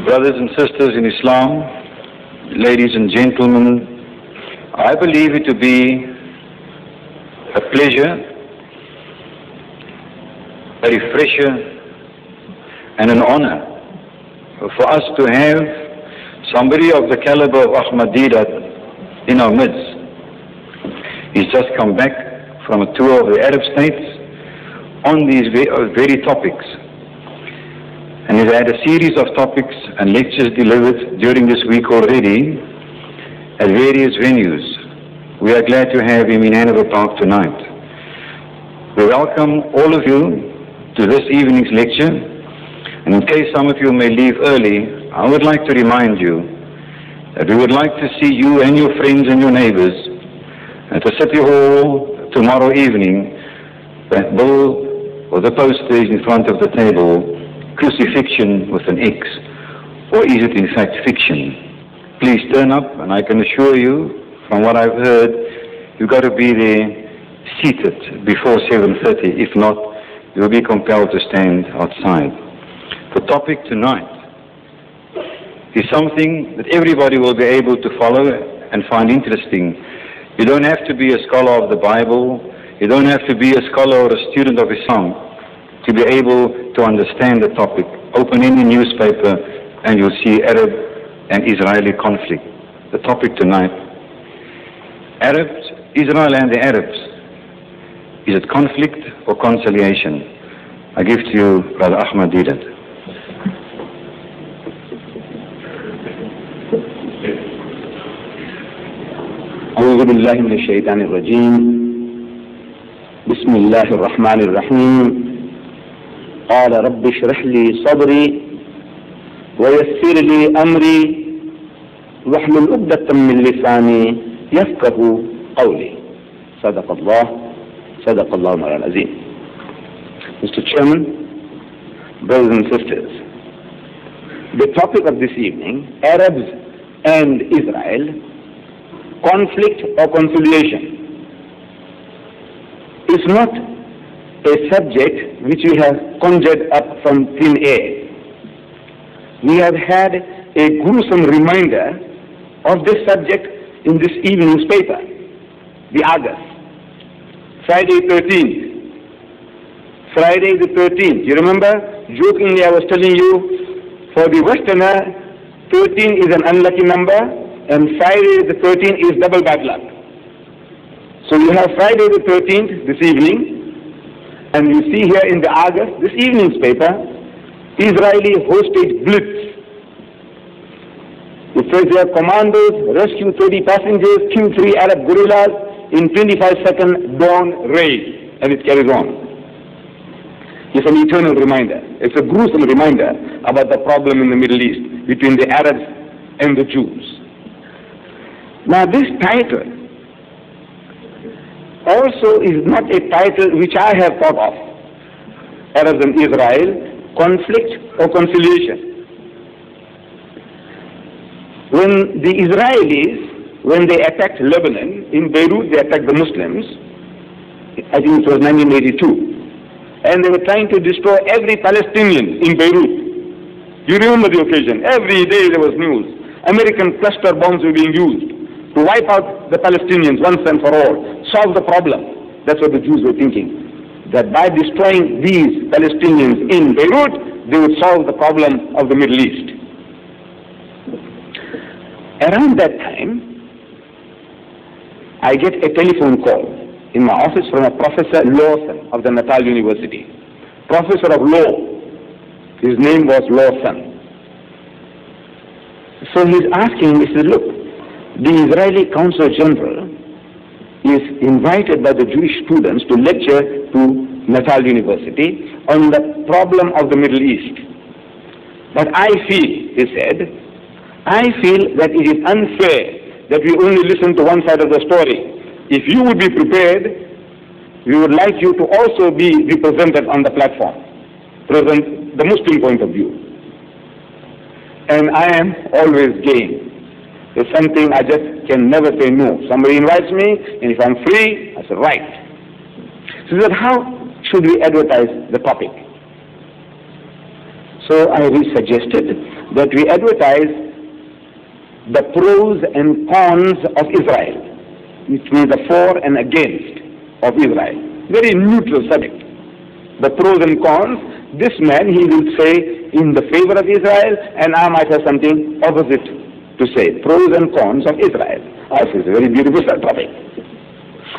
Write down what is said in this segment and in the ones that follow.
Brothers and sisters in Islam, ladies and gentlemen, I believe it to be a pleasure, a refresher, and an honor for us to have somebody of the caliber of Ahmed Deedat in our midst. He's just come back from a tour of the Arab states on these very topics. And he's had a series of topics and lectures delivered during this week already at various venues. We are glad to have him in Hanover Park tonight. We welcome all of you to this evening's lecture. And in case some of you may leave early, I would like to remind you that we would like to see you and your friends and your neighbors at the City Hall tomorrow evening. That bill or the poster is in front of the table, Crucifixion with an X, or is it in fact fiction? Please turn up, and I can assure you, from what I've heard, you've got to be there seated before 7:30. If not, you'll be compelled to stand outside. The topic tonight is something that everybody will be able to follow and find interesting. You don't have to be a scholar of the Bible. You don't have to be a scholar or a student of Islam to be able to understand the topic. Open any newspaper and you'll see Arab and Israeli conflict. The topic tonight, Arabs, Israel and the Arabs. Is it conflict or conciliation? I give to you Brother Ahmed Deedat. أعوذ بالله من الشيطان الرجيم. بسم الله الرحمن الرحيم. قال رب اشرح لي صدري ويسر لي أمري واحلل عقدة من لساني يفقه قولي. صدق الله العظيم. Mr. Chairman, brothers and sisters, the topic of this evening, Arabs and Israel, conflict or conciliation, is not a subject which we have conjured up from thin air. We have had a gruesome reminder of this subject in this evening's paper, the August, Friday 13th. Friday the 13th. You remember, jokingly I was telling you, for the Westerner, 13 is an unlucky number, and Friday the 13th is double bad luck. So you have Friday the 13th this evening, and you see here in the August, this evening's paper, Israeli hostage blitz. It says here, commandos rescue 30 passengers, kill 3 Arab guerrillas in 25-second dawn raid. And it carries on. It's an eternal reminder. It's a gruesome reminder about the problem in the Middle East between the Arabs and the Jews. Now this title also is not a title which I have thought of. Arabs and Israel, conflict or conciliation. When the Israelis, when they attacked Lebanon, in Beirut they attacked the Muslims, I think it was 1982, and they were trying to destroy every Palestinian in Beirut. You remember the occasion. Every day there was news. American cluster bombs were being used to wipe out the Palestinians once and for all, solve the problem. That's what the Jews were thinking, that by destroying these Palestinians in Beirut, they would solve the problem of the Middle East. Around that time, I get a telephone call in my office from a Professor Lawson of the Natal University. Professor of Law. His name was Lawson. So he's asking me, he says, look, the Israeli Consul General is invited by the Jewish students to lecture to Natal University on the problem of the Middle East. But I feel, he said, I feel that it is unfair that we only listen to one side of the story. If you would be prepared, we would like you to also be represented on the platform, present the Muslim point of view. And I am always game. It's something I just can never say no. Somebody invites me, and if I'm free, I say, right. So that how should we advertise the topic? So So I suggested that we advertise the pros and cons of Israel, which means the for and against of Israel. Very neutral subject. The pros and cons, this man, he will say in the favor of Israel, and I might have something opposite to say. Pros and cons of Israel. This is a very beautiful topic.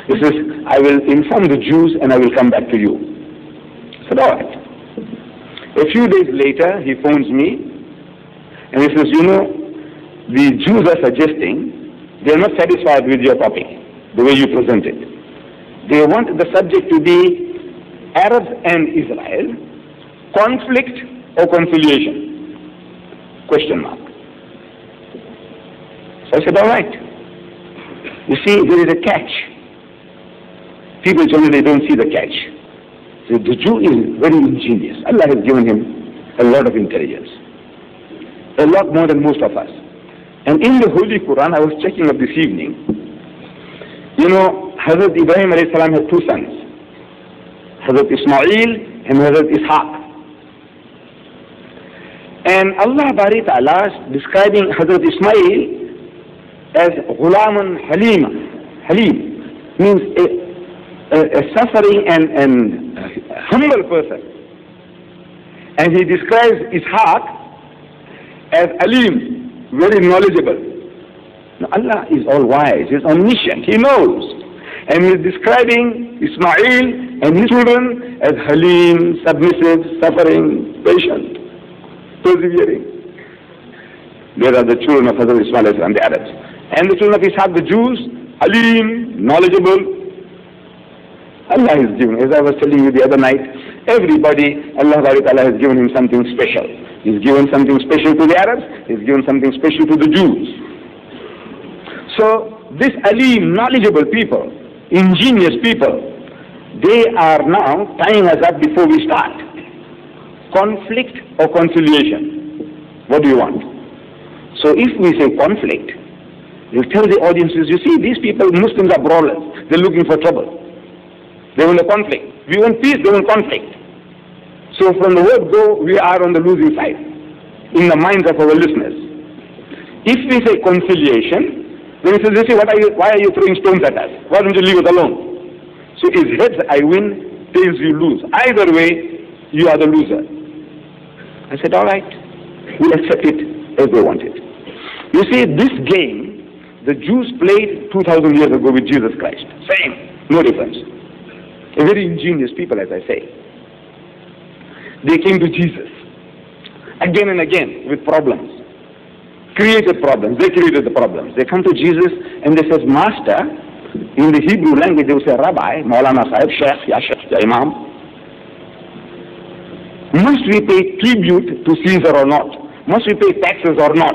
This is, I will inform the Jews and I will come back to you. I said, all right. A few days later, he phones me and he says, you know, the Jews are suggesting they are not satisfied with your topic, the way you present it. They want the subject to be Arabs and Israel, conflict or conciliation? Question mark. So I said, all right. You see, there is a catch. People generally don't see the catch. So the Jew is very ingenious. Allah has given him a lot of intelligence. A lot more than most of us. And in the Holy Quran, I was checking up this evening, you know, Hazrat Ibrahim alayhi salam had two sons, Hazrat Ismail and Hazrat Ishaq. And Allah Bari Ta'ala is describing Hazrat Ismail as Ghulaman Halima. Halim means a suffering and humble person. And he describes Ishaq as Alim, very knowledgeable. Now Allah is all wise, He is omniscient, He knows. And He is describing Ismail and his children as Halim, submissive, suffering, patient, persevering. They are the children of Hazrat Ismail and the Arabs. And the children of Ishaq, the Jews, Alim, knowledgeable. Allah has given, as I was telling you the other night, everybody, Allah has given him something special. He's given something special to the Arabs, He's given something special to the Jews. So, this Alim, knowledgeable people, ingenious people, they are now tying us up before we start. Conflict or conciliation? What do you want? So if we say conflict, we'll tell the audiences, you see, these people, Muslims are brawlers. They're looking for trouble. They want a conflict. We want peace, they want conflict. So from the word go, we are on the losing side in the minds of our listeners. If we say conciliation, then he says, you see, why are you throwing stones at us? Why don't you leave us alone? So if heads I win, tails you lose. Either way, you are the loser. I said, all right, we'll accept it as they want it. You see, this game, the Jews played 2,000 years ago with Jesus Christ. Same, no difference. A very ingenious people, as I say. They came to Jesus again and again with problems. Created problems. They created the problems. They come to Jesus and they say, Master, in the Hebrew language they will say, Rabbi, Maulana Sahib, Sheikh, Ya Sheikh, Ya Imam. Must we pay tribute to Caesar or not? Must we pay taxes or not?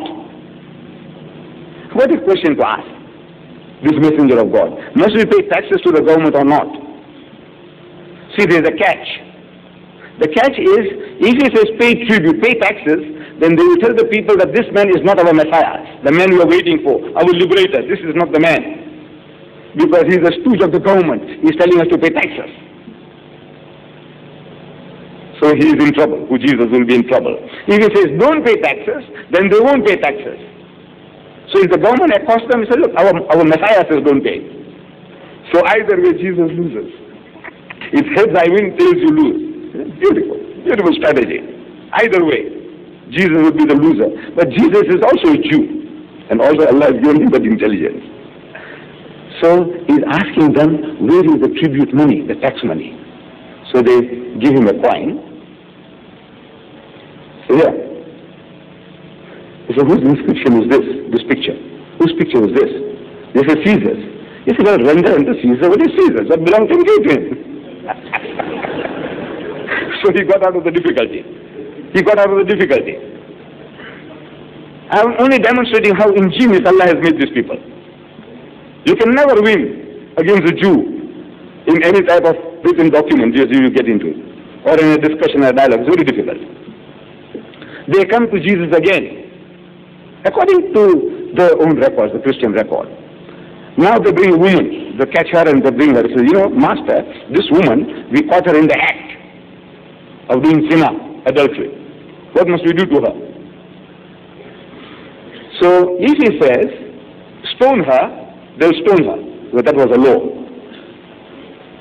What a question to ask this messenger of God. Must we pay taxes to the government or not? See, there is a catch. The catch is, if he says pay tribute, pay taxes, then they will tell the people that this man is not our Messiah, the man we are waiting for, our liberator. This is not the man. Because he is a stooge of the government. He is telling us to pay taxes. So he is in trouble. Who Jesus will be in trouble. If he says don't pay taxes, then they won't pay taxes. So if the government accosts them, he says, look, our Messiah says don't pay. So either way Jesus loses. If heads I win, tails you lose. Beautiful, beautiful strategy. Either way, Jesus would be the loser. But Jesus is also a Jew. And also Allah has given him that intelligence. So he's asking them, where is the tribute money, the tax money? So they give him a coin. So here. He said, whose inscription is this picture? Whose picture is this? They say Caesar's. He said, well, render unto Caesar what is Caesar's. That belongs to him. So he got out of the difficulty. He got out of the difficulty. I am only demonstrating how ingenious Allah has made these people. You can never win against a Jew in any type of written document you get into, or in a discussion or dialogue. It's very difficult. They come to Jesus again, according to their own records, the Christian record. Now they bring a woman, they catch her and they bring her. They say, you know, Master, this woman, we caught her in the act of doing zina, adultery. what must we do to her? So if he says, stone her, they'll stone her. Well, that was a law.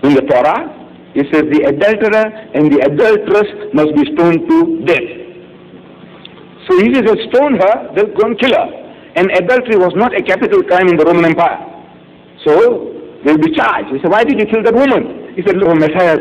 In the Torah, it says the adulterer and the adulteress must be stoned to death. So if he says stone her, they'll go and kill her. And adultery was not a capital crime in the Roman Empire. So they'll be charged. He said, why did you kill that woman? He said, look, Messiah